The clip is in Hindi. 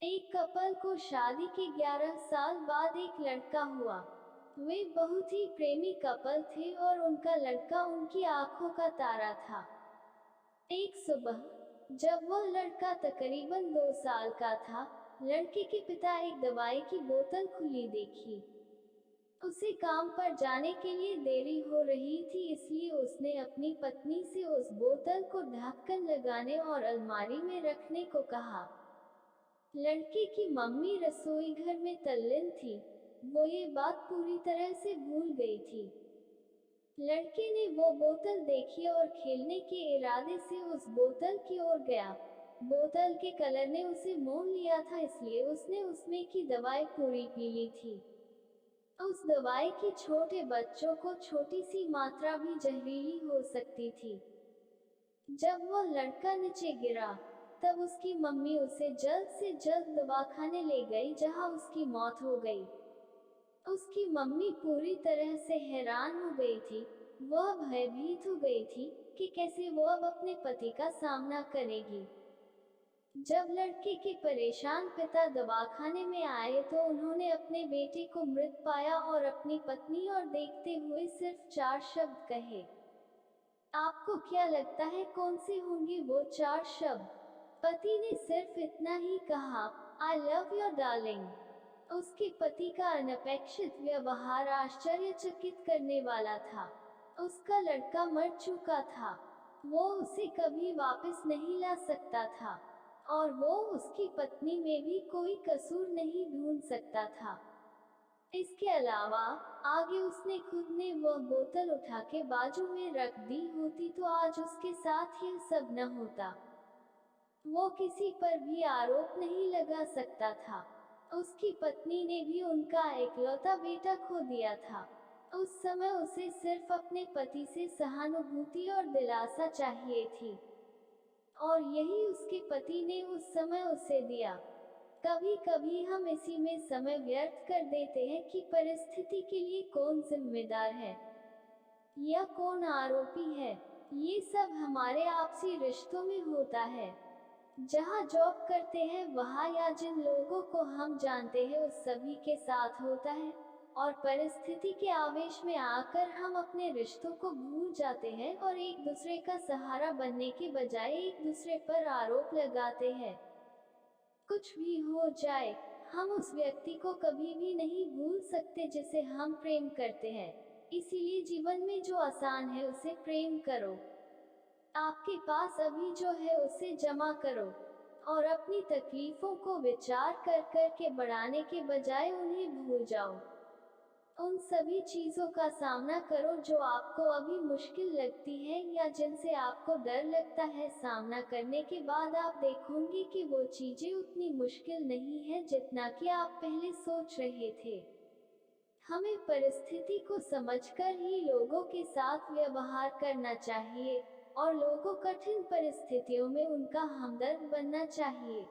एक कपल को शादी के 11 साल बाद एक लड़का हुआ। वे बहुत ही प्रेमी कपल थे और उनका लड़का उनकी आंखों का तारा था। एक सुबह, जब वह लड़का तकरीबन 2 साल का था, लड़के के पिता एक दवाई की बोतल खुली देखी। उसे काम पर जाने के लिए देरी हो रही थी, इसलिए उसने अपनी पत्नी से उस बोतल को ढक्कन लगाने और अलमारी में रखने को कहा। लड़के की मम्मी रसोई घर में तल्लीन थी। वो ये बात पूरी तरह से भूल गई थी। लड़के ने वो बोतल देखी और खेलने के इरादे से उस बोतल की ओर गया। बोतल के कलर ने उसे मोह लिया था, इसलिए उसने उसमें की दवाई पूरी पी ली थी। उस दवाई की छोटे बच्चों को छोटी सी मात्रा भी जहरीली हो सकती थी। जब वो लड़का नीचे गिरा, तब उसकी मम्मी उसे जल्द से जल्द दवाखाने ले गई, जहां उसकी मौत हो गई। उसकी मम्मी पूरी तरह से हैरान हो गई थी। वह भयभीत हो गई थी कि कैसे वो अब अपने पति का सामना करेगी। जब लड़के के परेशान पिता दवाखाने में आए तो उन्होंने अपने बेटे को मृत पाया और अपनी पत्नी और देखते हुए सिर्फ 4 शब्द कहे। आपको क्या लगता है कौन से होंगे वो 4 शब्द? पति ने सिर्फ इतना ही कहा, आई लव योर डार्लिंग। उसके पति का अनपेक्षित व्यवहार आश्चर्यचकित करने वाला था। उसका लड़का मर चुका था। वो उसे कभी वापस नहीं ला सकता था और वो उसकी पत्नी में भी कोई कसूर नहीं ढूंढ सकता था। इसके अलावा आगे उसने खुद ने वह बोतल उठा के बाजू में रख दी होती तो आज उसके साथ यह सब न होता। वो किसी पर भी आरोप नहीं लगा सकता था। उसकी पत्नी ने भी उनका इकलौता बेटा खो दिया था। उस समय उसे सिर्फ अपने पति से सहानुभूति और दिलासा चाहिए थी, और यही उसके पति ने उस समय उसे दिया। कभी कभी हम इसी में समय व्यर्थ कर देते हैं कि परिस्थिति के लिए कौन जिम्मेदार है या कौन आरोपी है। ये सब हमारे आपसी रिश्तों में होता है। जहाँ जॉब करते हैं वहाँ, या जिन लोगों को हम जानते हैं उस सभी के साथ होता है, और परिस्थिति के आवेश में आकर हम अपने रिश्तों को भूल जाते हैं और एक दूसरे का सहारा बनने के बजाय एक दूसरे पर आरोप लगाते हैं। कुछ भी हो जाए, हम उस व्यक्ति को कभी भी नहीं भूल सकते जिसे हम प्रेम करते हैं। इसीलिए जीवन में जो आसान है उसे प्रेम करो। आपके पास अभी जो है उसे जमा करो और अपनी तकलीफों को विचार कर कर के बढ़ाने के बजाय उन्हें भूल जाओ। उन सभी चीजों का सामना करो जो आपको अभी मुश्किल लगती है या जिनसे आपको डर लगता है। सामना करने के बाद आप देखोगे कि वो चीजें उतनी मुश्किल नहीं है जितना कि आप पहले सोच रहे थे। हमें परिस्थिति को समझकर ही लोगों के साथ व्यवहार करना चाहिए और लोगों कठिन परिस्थितियों में उनका हमदर्द बनना चाहिए।